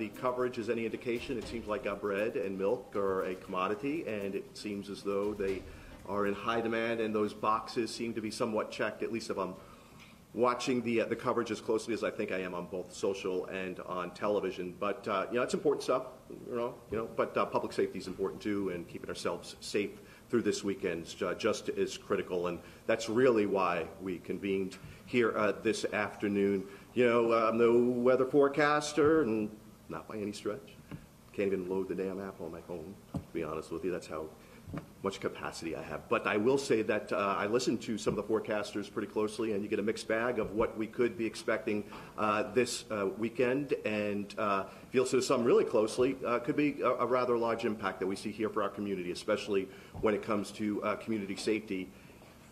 the coverage is any indication, it seems like bread and milk are a commodity, and it seems as though they are in high demand, and those boxes seem to be somewhat checked, at least if I'm watching the coverage as closely as I think I am on both social and on television. But it's important stuff, but public safety is important too, and keeping ourselves safe through this weekend is just as critical, and that's really why we convened here this afternoon. I'm no weather forecaster, and not by any stretch. Can't even load the damn app on my phone, to be honest with you. That's how much capacity I have. But I will say that I listened to some of the forecasters pretty closely, and you get a mixed bag of what we could be expecting this weekend. And if you listen to some really closely, could be a rather large impact that we see here for our community, especially when it comes to community safety.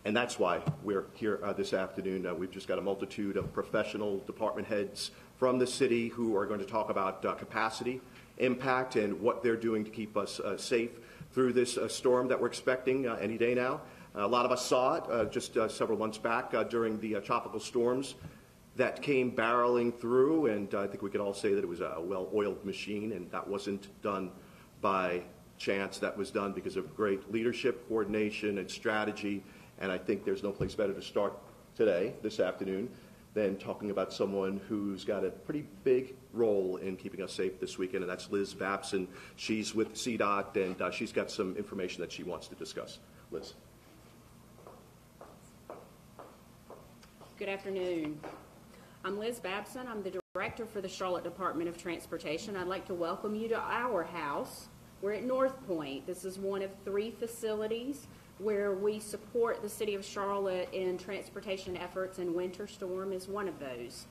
And that's why we're here this afternoon. We've just got a multitude of professional department heads from the city who are going to talk about capacity, impact, and what they're doing to keep us safe through this storm that we're expecting any day now. A lot of us saw it just several months back during the tropical storms that came barreling through, and I think we could all say that it was a well-oiled machine, and that wasn't done by chance. That was done because of great leadership, coordination, and strategy, and I think there's no place better to start today, this afternoon, than talking about someone who's got a pretty big role in keeping us safe this weekend, and that's Liz Babson. She's with CDOT, and she's got some information that she wants to discuss. Liz. Good afternoon. I'm Liz Babson. I'm the director for the Charlotte Department of Transportation. I'd like to welcome you to our house. We're at North Point. This is one of 3 facilities where we support the city of Charlotte in transportation efforts, and Winter Storm is one of those.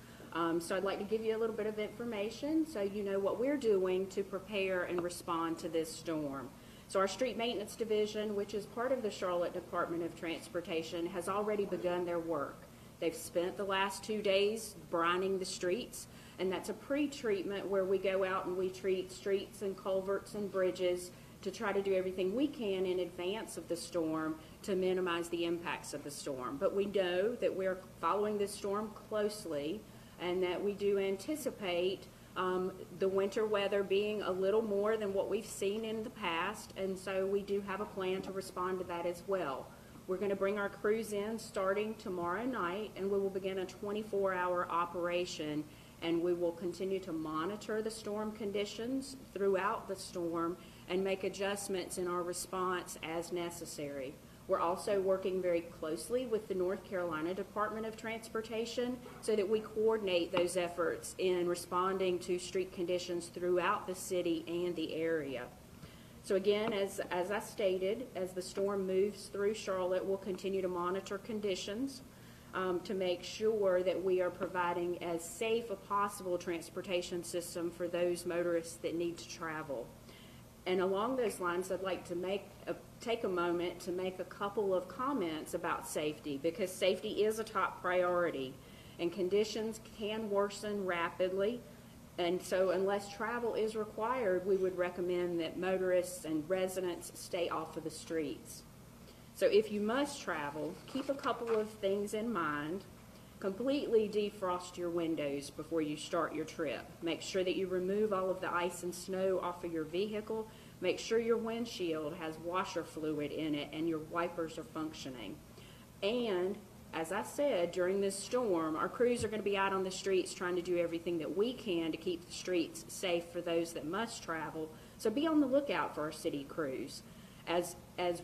So I'd like to give you a little bit of information so you know what we're doing to prepare and respond to this storm. So our Street Maintenance Division, which is part of the Charlotte Department of Transportation, has already begun their work. They've spent the last 2 days brining the streets, and that's a pre-treatment where we go out and we treat streets and culverts and bridges to try to do everything we can in advance of the storm to minimize the impacts of the storm. But we know that we're following this storm closely, and that we do anticipate the winter weather being a little more than what we've seen in the past, and so we do have a plan to respond to that as well. We're going to bring our crews in starting tomorrow night, and we will begin a 24-hour operation, and we will continue to monitor the storm conditions throughout the storm and make adjustments in our response as necessary. We're also working very closely with the North Carolina Department of Transportation so that we coordinate those efforts in responding to street conditions throughout the city and the area. So again, as I stated, as the storm moves through Charlotte, we'll continue to monitor conditions to make sure that we are providing as safe a possible transportation system for those motorists that need to travel. And along those lines, I'd like to take a moment to make a couple of comments about safety, because safety is a top priority, and conditions can worsen rapidly. And so unless travel is required, we would recommend that motorists and residents stay off of the streets. So if you must travel, keep a couple of things in mind. Completely defrost your windows before you start your trip. Make sure that you remove all of the ice and snow off of your vehicle. Make sure your windshield has washer fluid in it and your wipers are functioning. And as I said, during this storm, our crews are going to be out on the streets trying to do everything that we can to keep the streets safe for those that must travel. So be on the lookout for our city crews, as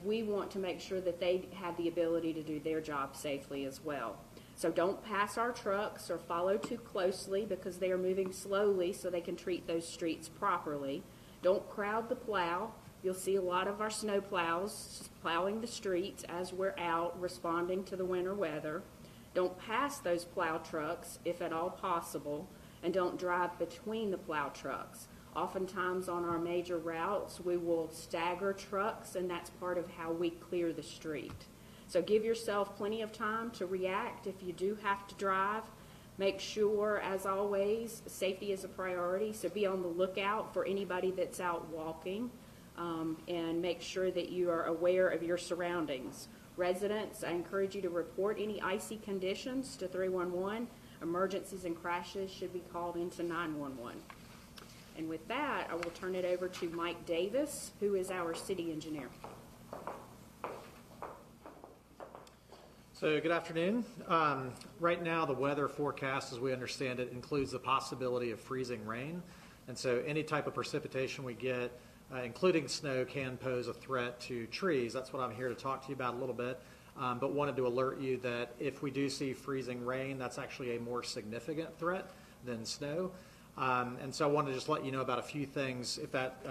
we want to make sure that they have the ability to do their job safely as well. So don't pass our trucks or follow too closely, because they are moving slowly so they can treat those streets properly. Don't crowd the plow. You'll see a lot of our snow plows plowing the streets as we're out responding to the winter weather. Don't pass those plow trucks if at all possible, and don't drive between the plow trucks. Oftentimes on our major routes, we will stagger trucks, and that's part of how we clear the street. So give yourself plenty of time to react if you do have to drive. Make sure, as always, safety is a priority, so be on the lookout for anybody that's out walking, and make sure that you are aware of your surroundings. Residents, I encourage you to report any icy conditions to 311. Emergencies and crashes should be called into 911. And with that, I will turn it over to Mike Davis, who is our city engineer. So good afternoon. Right now, the weather forecast, as we understand it, includes the possibility of freezing rain. And so any type of precipitation we get, including snow, can pose a threat to trees. That's what I'm here to talk to you about a little bit. But wanted to alert you that if we do see freezing rain, that's actually a more significant threat than snow. And so I wanted to just let you know about a few things if that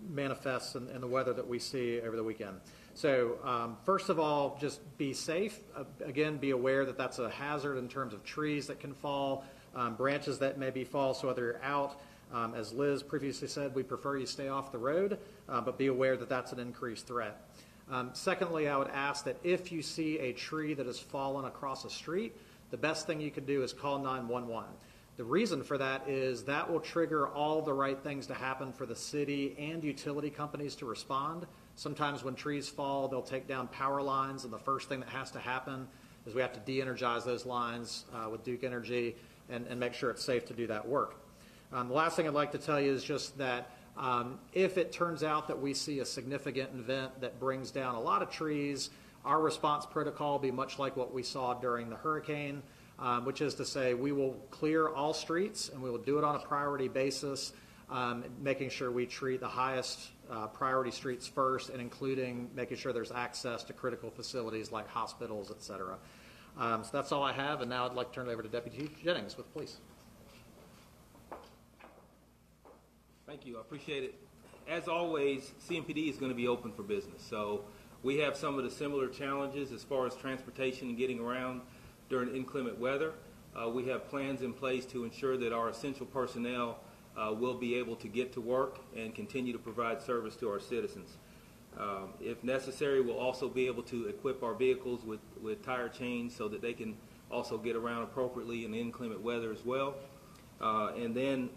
manifests in the weather that we see over the weekend. So first of all, just be safe. Again, be aware that that's a hazard in terms of trees that can fall, branches that maybe fall, so whether you're out, as Liz previously said, we prefer you stay off the road, but be aware that that's an increased threat. Secondly, I would ask that if you see a tree that has fallen across a street, the best thing you can do is call 911. The reason for that is that will trigger all the right things to happen for the city and utility companies to respond. Sometimes when trees fall, they'll take down power lines, and the first thing that has to happen is we have to de-energize those lines with Duke Energy and make sure it's safe to do that work. The last thing I'd like to tell you is just that if it turns out that we see a significant event that brings down a lot of trees, our response protocol will be much like what we saw during the hurricane, which is to say we will clear all streets and we will do it on a priority basis, making sure we treat the highest priority streets first, and including making sure there's access to critical facilities like hospitals, et cetera. So that's all I have, and now I'd like to turn it over to Deputy Chief Jennings with police. Thank you. I appreciate it. As always, CMPD is going to be open for business. So we have some of the similar challenges as far as transportation and getting around during inclement weather. We have plans in place to ensure that our essential personnel will be able to get to work and continue to provide service to our citizens. If necessary, we'll also be able to equip our vehicles with tire chains so that they can also get around appropriately in inclement weather as well. And then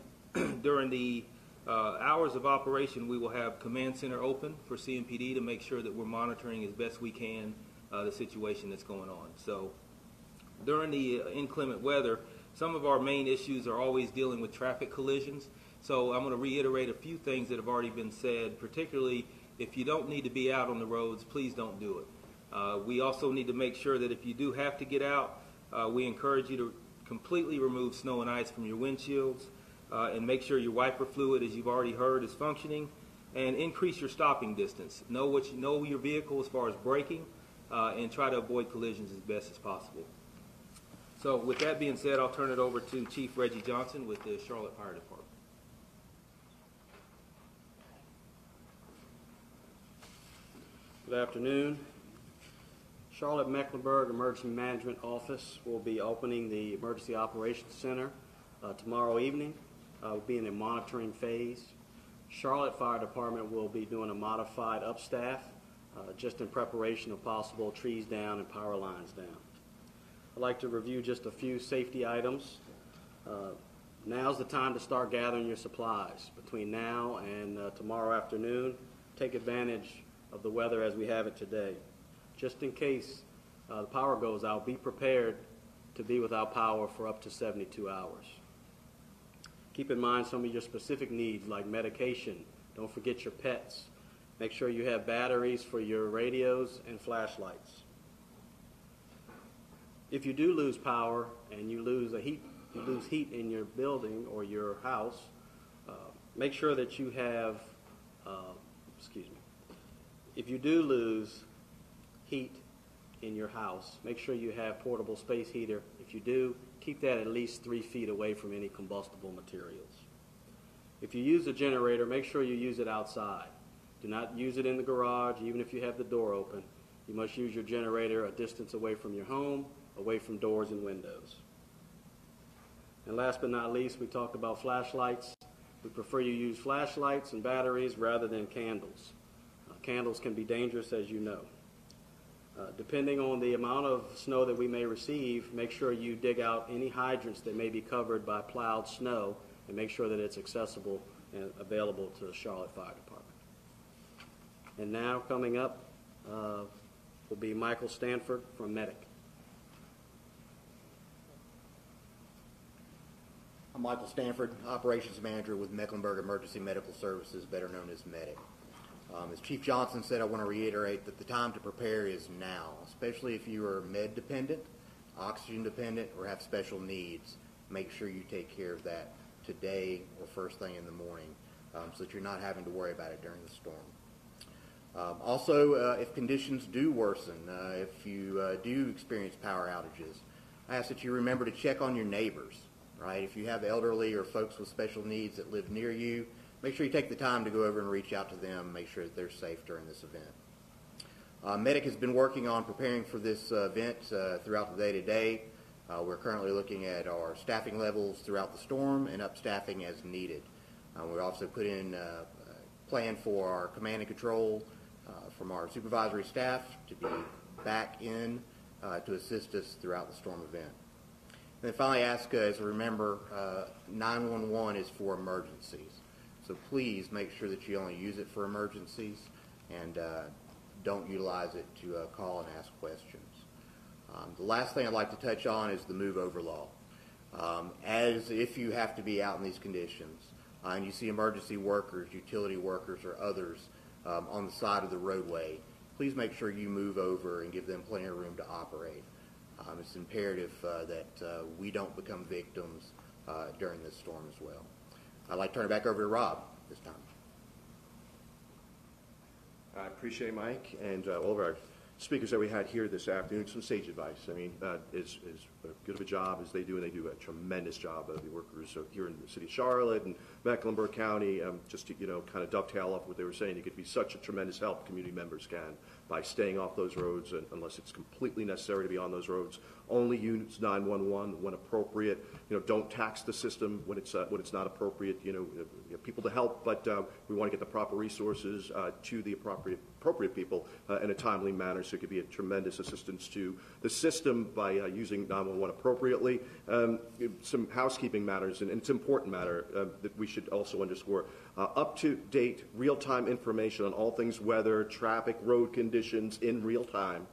during the hours of operation, we will have command center open for CMPD to make sure that we're monitoring as best we can the situation that's going on. So during the inclement weather, some of our main issues are always dealing with traffic collisions. So I'm going to reiterate a few things that have already been said, particularly if you don't need to be out on the roads, please don't do it. We also need to make sure that if you do have to get out, we encourage you to completely remove snow and ice from your windshields and make sure your wiper fluid, as you've already heard, is functioning, and increase your stopping distance. Know your vehicle as far as braking, and try to avoid collisions as best as possible. So with that being said, I'll turn it over to Chief Reggie Johnson with the Charlotte Fire Department. Good afternoon. Charlotte Mecklenburg Emergency Management Office will be opening the Emergency Operations Center tomorrow evening. We'll be in a monitoring phase. Charlotte Fire Department will be doing a modified upstaff just in preparation of possible trees down and power lines down. I'd like to review just a few safety items. Now's the time to start gathering your supplies. Between now and tomorrow afternoon, take advantage of the weather as we have it today. Just in case the power goes out, be prepared to be without power for up to 72 hours. Keep in mind some of your specific needs like medication. Don't forget your pets. Make sure you have batteries for your radios and flashlights. If you do lose power and you lose heat in your building or your house, make sure that you have, if you do lose heat in your house, make sure you have portable space heater. If you do, keep that at least 3 feet away from any combustible materials. If you use a generator, make sure you use it outside. Do not use it in the garage, even if you have the door open. You must use your generator a distance away from your home, away from doors and windows. And last but not least, we talked about flashlights. We prefer you use flashlights and batteries rather than candles. Candles can be dangerous, as you know. Depending on the amount of snow that we may receive, make sure you dig out any hydrants that may be covered by plowed snow and make sure that it's accessible and available to the Charlotte Fire Department. And now coming up will be Michael Stanford from Medic. I'm Michael Stanford, Operations Manager with Mecklenburg Emergency Medical Services, better known as MEDIC. As Chief Johnson said, I want to reiterate that the time to prepare is now, especially if you are med dependent, oxygen dependent, or have special needs. Make sure you take care of that today or first thing in the morning so that you're not having to worry about it during the storm. Also, if conditions do worsen, if you do experience power outages, I ask that you remember to check on your neighbors, right? If you have elderly or folks with special needs that live near you, make sure you take the time to go over and reach out to them, make sure that they're safe during this event. MEDIC has been working on preparing for this event throughout the day-to-day. We're currently looking at our staffing levels throughout the storm and up staffing as needed. We also put in a plan for our command and control from our supervisory staff to be back in to assist us throughout the storm event. And then finally ask us to remember 911 is for emergencies. So please make sure that you only use it for emergencies and don't utilize it to call and ask questions. The last thing I'd like to touch on is the move over law. As if you have to be out in these conditions and you see emergency workers, utility workers, or others on the side of the roadway, please make sure you move over and give them plenty of room to operate. It's imperative that we don't become victims during this storm as well. I'd like to turn it back over to Rob this time. I appreciate Mike and all of our speakers that we had here this afternoon. Some sage advice. I mean, as good of a job as they do, and they do a tremendous job of the workers here in the city of Charlotte and Mecklenburg County. Just to, kind of dovetail off what they were saying, you could be such a tremendous help, community members can, by staying off those roads, unless it's completely necessary to be on those roads. Only use 911 when appropriate. Don't tax the system when it's not appropriate. People to help, but we want to get the proper resources to the appropriate people in a timely manner, so it could be a tremendous assistance to the system by using 911 appropriately. Some housekeeping matters, and it's an important matter that we should also underscore. Up-to-date, real-time information on all things weather, traffic, road conditions in real time.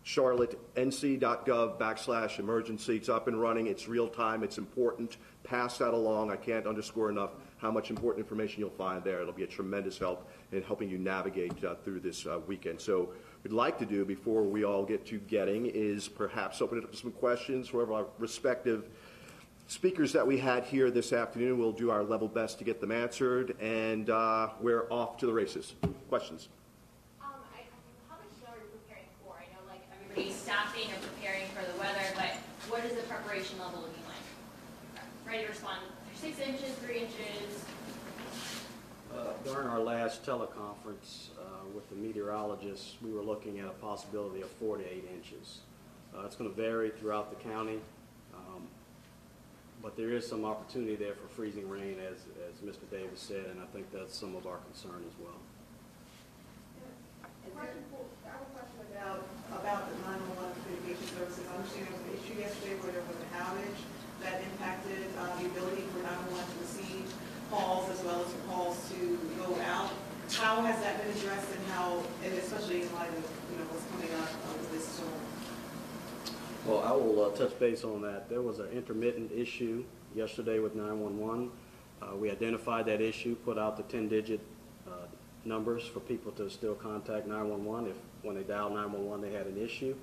charlottenc.gov/emergency. It's up and running. It's real time. It's important. Pass that along. I can't underscore enough how much important information you'll find there. It'll be a tremendous help in helping you navigate through this weekend. So what we'd like to do before we all get to getting is perhaps open it up to some questions for our respective speakers that we had here this afternoon. We'll do our level best to get them answered, and we're off to the races. Questions? How much snow are you preparing for? I know, everybody's staffing and preparing for the weather, but what is the preparation level looking like? Ready to respond 6 inches, 3 inches? During our last teleconference with the meteorologists, we were looking at a possibility of 4 to 8 inches. It's going to vary throughout the county, but there is some opportunity there for freezing rain, as Mr. Davis said, and I think that's some of our concern as well. I have a question about the 911 communication services. I understand there was an issue yesterday where there was an outage that impacted the ability for 911 to receive calls as well as for calls to go out. How has that been addressed, and especially in light of what's coming up with this storm? Well, I will touch base on that. There was an intermittent issue yesterday with 911. We identified that issue, put out the 10-digit numbers for people to still contact 911 if when they dial 911 they had an issue.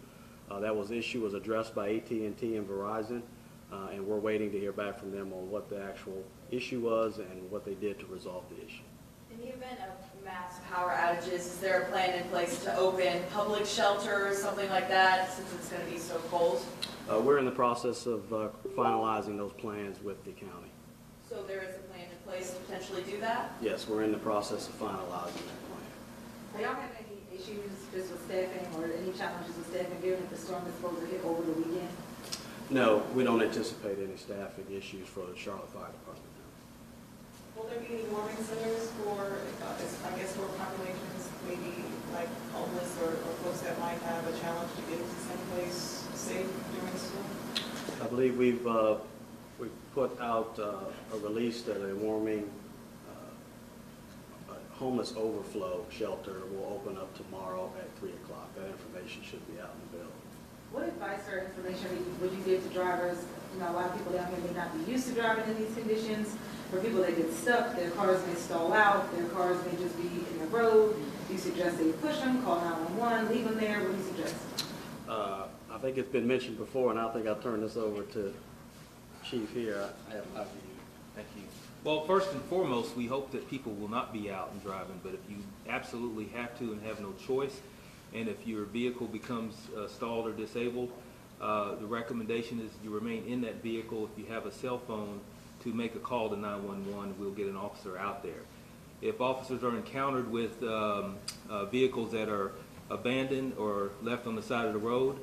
That issue was addressed by AT&T and Verizon, and we're waiting to hear back from them on what the actual issue was and what they did to resolve the issue. In the event of mass power outages, is there a plan in place to open public shelters, something like that, since it's going to be so cold? We're in the process of finalizing those plans with the county. So there is a plan in place to potentially do that? Yes, we're in the process of finalizing that plan. Do y'all have any issues just with staffing or any challenges with staffing given that the storm is supposed to hit over the weekend? No, we don't anticipate any staffing issues for the Charlotte Fire Department. Will there be any warming centers for, for populations, maybe like homeless or folks that might have a challenge to get into someplace safe during the storm? I believe we've put out a release that a warming homeless overflow shelter will open up tomorrow at 3 o'clock. That information should be out in the bill. What advice or information would you give to drivers? You know, a lot of people down here may not be used to driving in these conditions. For people that get stuck, their cars may stall out, their cars may just be in the road. Do you suggest they push them, call 911, leave them there? What do you suggest? I think it's been mentioned before, and I think I'll turn this over to Chief here. I have my view. Thank you. Well, first and foremost, we hope that people will not be out and driving, but if you absolutely have to and have no choice, and if your vehicle becomes stalled or disabled, the recommendation is you remain in that vehicle. If you have a cell phone, to make a call to 911, we'll get an officer out there. If officers are encountered with vehicles that are abandoned or left on the side of the road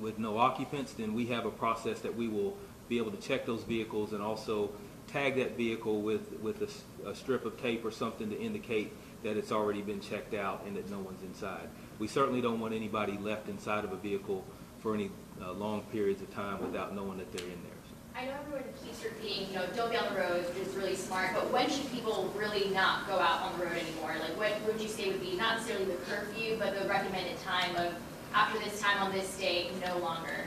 with no occupants, then we have a process that we will be able to check those vehicles and also tag that vehicle with a strip of tape or something to indicate that it's already been checked out and that no one's inside. We certainly don't want anybody left inside of a vehicle for any long periods of time without knowing that they're in there. I know everyone keeps repeating, don't be on the roads, which is really smart, but when should people really not go out on the road anymore? Like, what would you say would be not necessarily the curfew, but the recommended time of after this time on this day, no longer?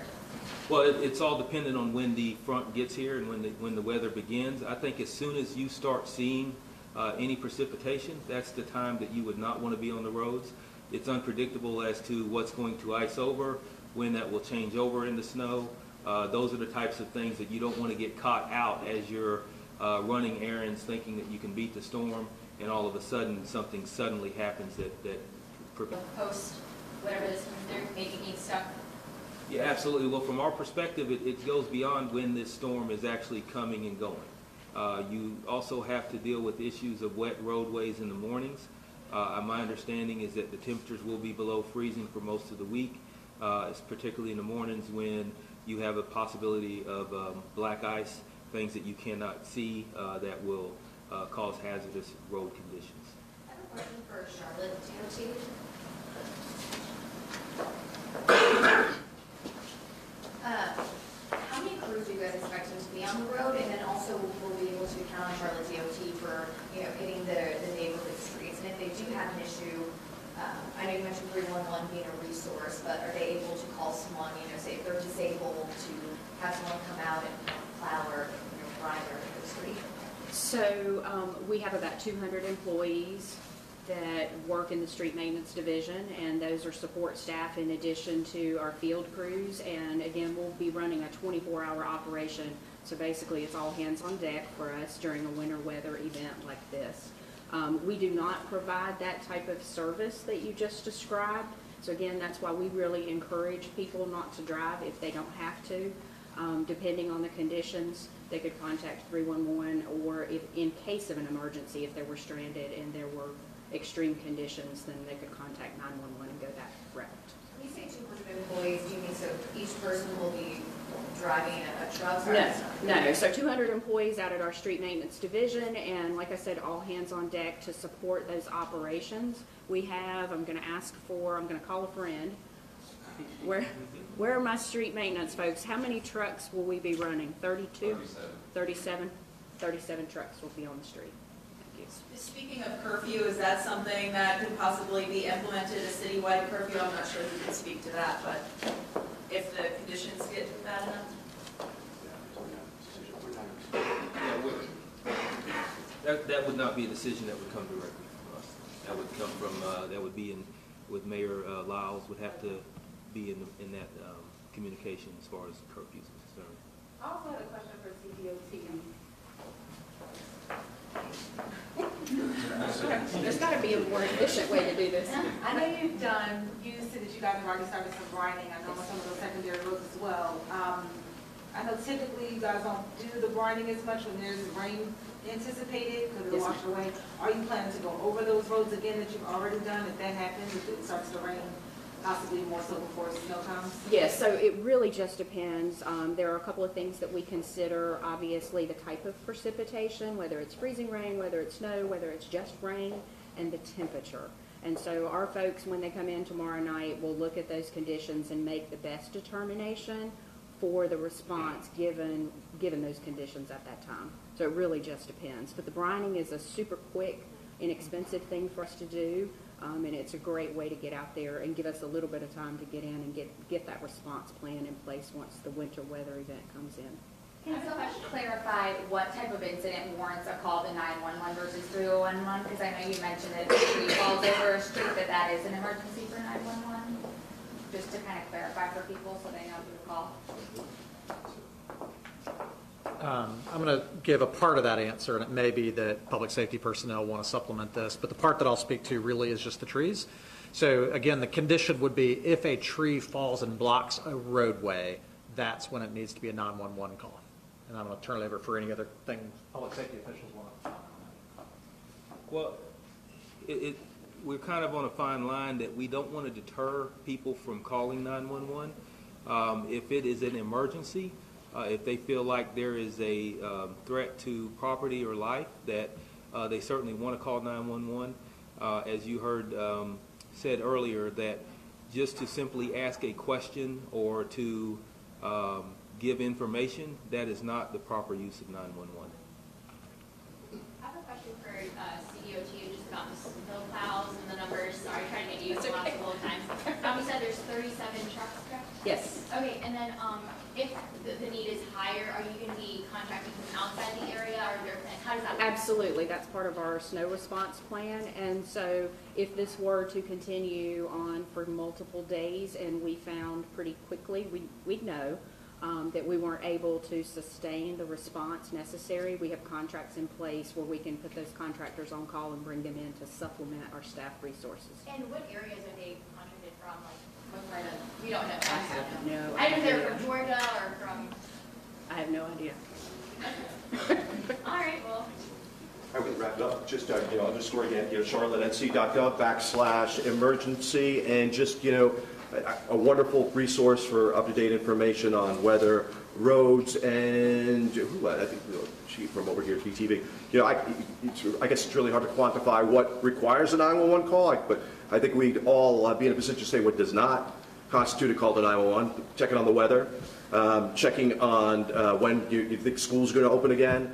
Well, it's all dependent on when the front gets here and when the weather begins. I think as soon as you start seeing any precipitation, that's the time that you would not want to be on the roads. It's unpredictable as to what's going to ice over, when that will change over in the snow. Those are the types of things that you don't want to get caught out as you're running errands thinking that you can beat the storm, and all of a sudden something suddenly happens that Post whatever this comes through, maybe being stuck. Yeah, absolutely. Well, from our perspective, it goes beyond when this storm is actually coming and going. You also have to deal with issues of wet roadways in the mornings. My understanding is that the temperatures will be below freezing for most of the week, particularly in the mornings when you have a possibility of black ice, things that you cannot see that will cause hazardous road conditions. I have a question for Charlotte DOT. How many crews are you guys expecting to be on the road? And then also will we be able to count on Charlotte DOT for hitting the neighborhood streets? And if they do have an issue, I know you mentioned 311 being a resource, but are they able to call someone, say if they're disabled, to have someone come out and plow or drive the street? So we have about 200 employees that work in the street maintenance division, and those are support staff in addition to our field crews. And again, we'll be running a 24-hour operation. So basically it's all hands on deck for us during a winter weather event like this. We do not provide that type of service that you just described. So again, that's why we really encourage people not to drive if they don't have to. Depending on the conditions, they could contact 311, or if in case of an emergency, if they were stranded and there were extreme conditions, then they could contact 911 and go that route. When you say 200 employees, do you mean so each person will be driving a truck? No. So 200 employees out at our street maintenance division, and like I said, all hands on deck to support those operations. We have, I'm going to call a friend. Where are my street maintenance folks? How many trucks will we be running? 32? 37 trucks will be on the street. Speaking of curfew, is that something that could possibly be implemented, a citywide curfew? I'm not sure if you can speak to that, but if the conditions get bad enough? That would not be a decision that would come directly from us. That would come from, that would be with Mayor Lyles, would have to be in that communication as far as curfews are concerned. I also had a question for CDOT. There's got to be a more efficient way to do this. I know you said that you guys have already started some brining. I know on some of those secondary roads as well. I know typically you guys don't do the brining as much when there's rain anticipated because it'll wash away. Are you planning to go over those roads again that you've already done if that happens, if it starts to rain? Possibly more so before snow comes? Yes, so it really just depends. There are a couple of things that we consider. Obviously, the type of precipitation, whether it's freezing rain, whether it's snow, whether it's just rain, and the temperature. And so our folks, when they come in tomorrow night, will look at those conditions and make the best determination for the response given those conditions at that time. So it really just depends. But the brining is a super quick, inexpensive thing for us to do. And it's a great way to get out there and give us a little bit of time to get in and get that response plan in place once the winter weather event comes in. Can someone clarify what type of incident warrants a call to 911 versus 311? Because I know you mentioned that if a tree falls over a street, that is an emergency for 911. Just to kind of clarify for people so they know who to call. I'm going to give a part of that answer, and it may be that public safety personnel want to supplement this, but the part that I'll speak to really is just the trees. So again, the condition would be if a tree falls and blocks a roadway, that's when it needs to be a 911 call. And I'm going to turn it over for any other thing public safety officials want to comment on. Well, we're kind of on a fine line that we don't want to deter people from calling 911. If it is an emergency, if they feel like there is a threat to property or life, that they certainly want to call 911. As you heard said earlier, that just to simply ask a question or to give information, that is not the proper use of 911. I have a question for CDOT just about the snow plows and the numbers. Sorry, trying to get you a lot of times. You said there's 37 trucks, correct? Yes. Okay, and then if the need is higher, are you going to be contracting from outside the area, or how does that work? Absolutely, that's part of our snow response plan. And so if this were to continue on for multiple days and we found pretty quickly, we'd know that we weren't able to sustain the response necessary, we have contracts in place where we can put those contractors on call and bring them in to supplement our staff resources. And what areas are they contracted from? Like, what part of, we don't know. I have no I don't know if idea. they're from Georgia or from, I have no idea. all right, well. I would wrap it up. Just underscore again, charlottenc.gov/emergency, and just a wonderful resource for up-to-date information on weather, roads, and I think chief from over here at BTV. I guess it's really hard to quantify what requires a 911 call, but I think we'd all be in a position to say what does not constitute a call to 911. Checking on the weather, checking on when you think school's going to open again,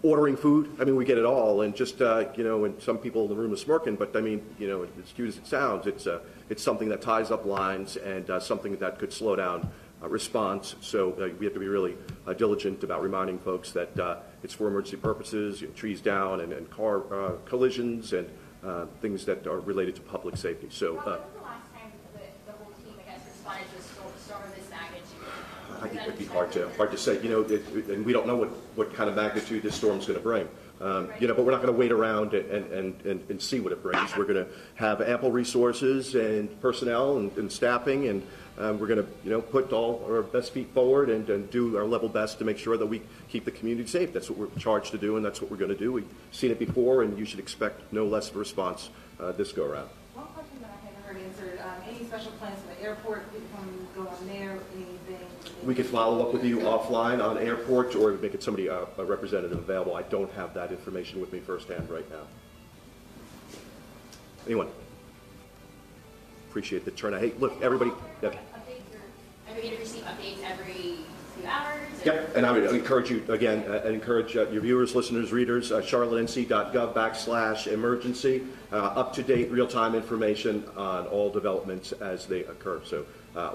ordering food. I mean, we get it all, and just and some people in the room are smirking, but I mean, as cute as it sounds, it's something that ties up lines and something that could slow down response. So we have to be really diligent about reminding folks that it's for emergency purposes, trees down and car collisions and things that are related to public safety. So. When was the last time the whole team, I guess, responded to a storm of this magnitude? I think it would be hard to say, and we don't know what kind of magnitude this storm's going to bring. But we're not going to wait around and see what it brings. We're going to have ample resources and personnel and staffing, and we're going to put all our best feet forward and do our level best to make sure that we keep the community safe. That's what we're charged to do, and that's what we're going to do. We've seen it before, and you should expect no less of a response this go around. One question that I haven't heard answered, any special plans for the airport, people can go on there, anything? We could follow up with you offline on airport, or make it somebody, a representative available. I don't have that information with me firsthand right now. Anyone? Appreciate the turnout. Hey, look, everybody. Yep. Are we going to receive updates every few hours? Yep, and I would encourage you, again, encourage your viewers, listeners, readers, charlottenc.gov/emergency, up-to-date, real-time information on all developments as they occur. So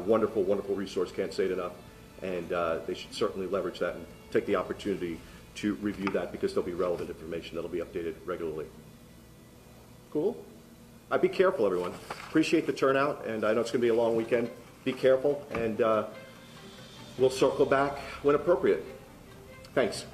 wonderful, wonderful resource, can't say it enough. And they should certainly leverage that and take the opportunity to review that, because there'll be relevant information that'll be updated regularly. Cool? Be careful, everyone. Appreciate the turnout, and I know it's going to be a long weekend. Be careful, and we'll circle back when appropriate. Thanks.